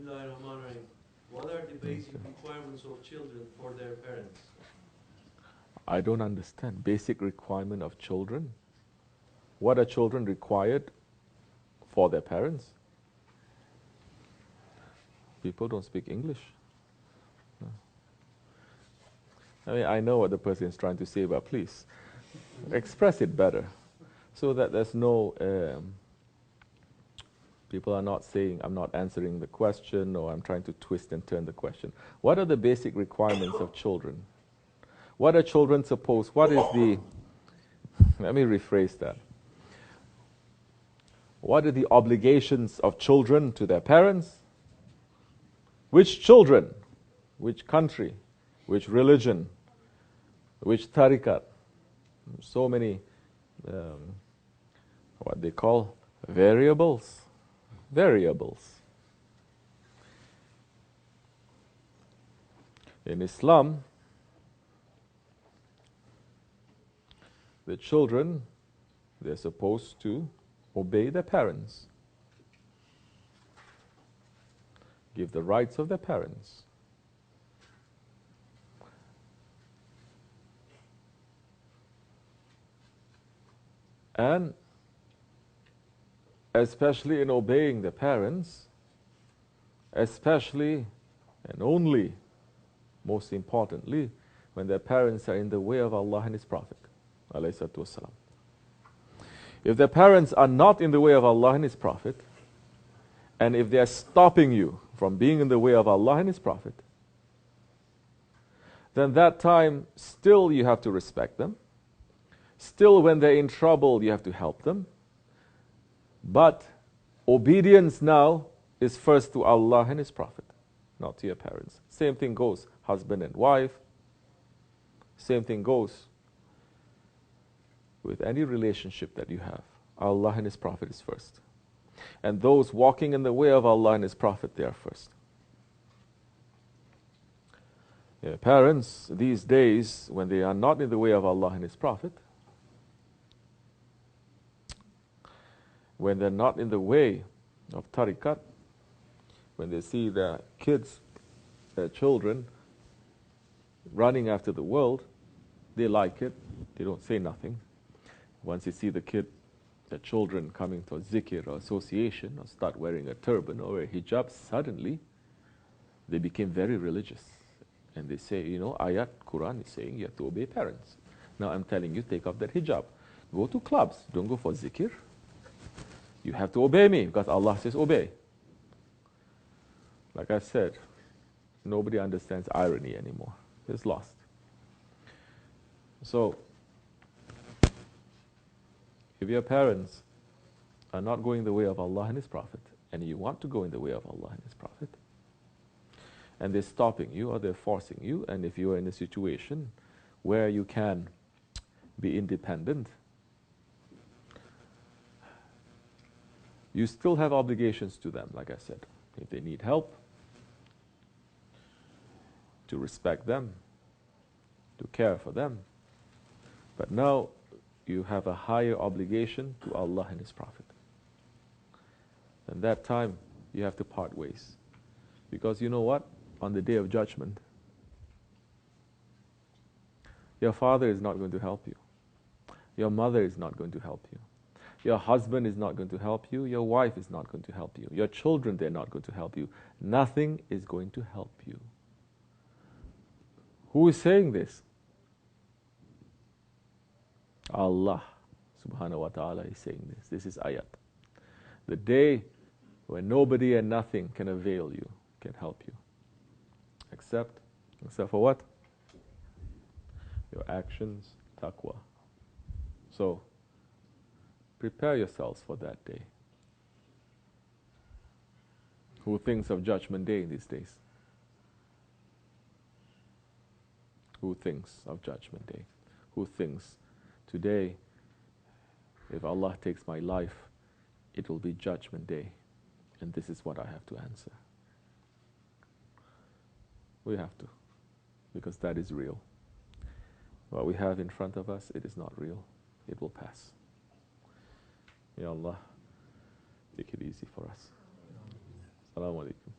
Bismillahir. What are the basic requirements of children for their parents? I don't understand. Basic requirement of children? What are children required for their parents? People don't speak English. I mean, I know what the person is trying to say, but please express it better so that there's no. People are not saying I'm not answering the question or I'm trying to twist and turn the question. What are the basic requirements of children? What are children supposed? What is the. Let me rephrase that. What are the obligations of children to their parents? Which children? Which country? Which religion? Which tariqat? So many, what they call variables. Variables. In Islam, the children, they're supposed to obey their parents, give the rights of their parents. And especially in obeying the parents, especially and only, most importantly, when their parents are in the way of Allah and His Prophet. If their parents are not in the way of Allah and His Prophet, and if they are stopping you from being in the way of Allah and His Prophet, then that time still you have to respect them. Still, when they're in trouble, you have to help them. But obedience now is first to Allah and His Prophet, not to your parents. Same thing goes, husband and wife. Same thing goes with any relationship that you have. Allah and His Prophet is first. And those walking in the way of Allah and His Prophet, they are first. Your parents, these days, when they are not in the way of Allah and His Prophet, when they're not in the way of tariqat, when they see their kids, their children, running after the world, they like it, they don't say nothing. Once you see the kid, the children coming to a zikr or association or start wearing a turban or a hijab, suddenly they became very religious. And they say, ayat, Quran is saying you have to obey parents. Now I'm telling you, take off that hijab. Go to clubs, don't go for zikr. You have to obey me because Allah says obey. Like I said, nobody understands irony anymore. It's lost. So, if your parents are not going the way of Allah and His Prophet, and you want to go in the way of Allah and His Prophet, and they're stopping you or they're forcing you, and if you are in a situation where you can be independent, you still have obligations to them, like I said. If they need help, to respect them, to care for them. But now you have a higher obligation to Allah and His Prophet. And that time you have to part ways. Because you know what? On the Day of Judgment, your father is not going to help you. Your mother is not going to help you. Your husband is not going to help you. Your wife is not going to help you. Your children, they're not going to help you. Nothing is going to help you. Who is saying this? Allah subhanahu wa ta'ala is saying this. This is ayat. The day when nobody and nothing can avail you, can help you. Except for what? Your actions, taqwa. So, prepare yourselves for that day. Who thinks of Judgment Day these days? Who thinks of Judgment Day? Who thinks, today, if Allah takes my life, it will be Judgment Day, and this is what I have to answer? We have to, because that is real. What we have in front of us, it is not real. It will pass. Ya Allah, take it easy for us. Assalamu alaikum.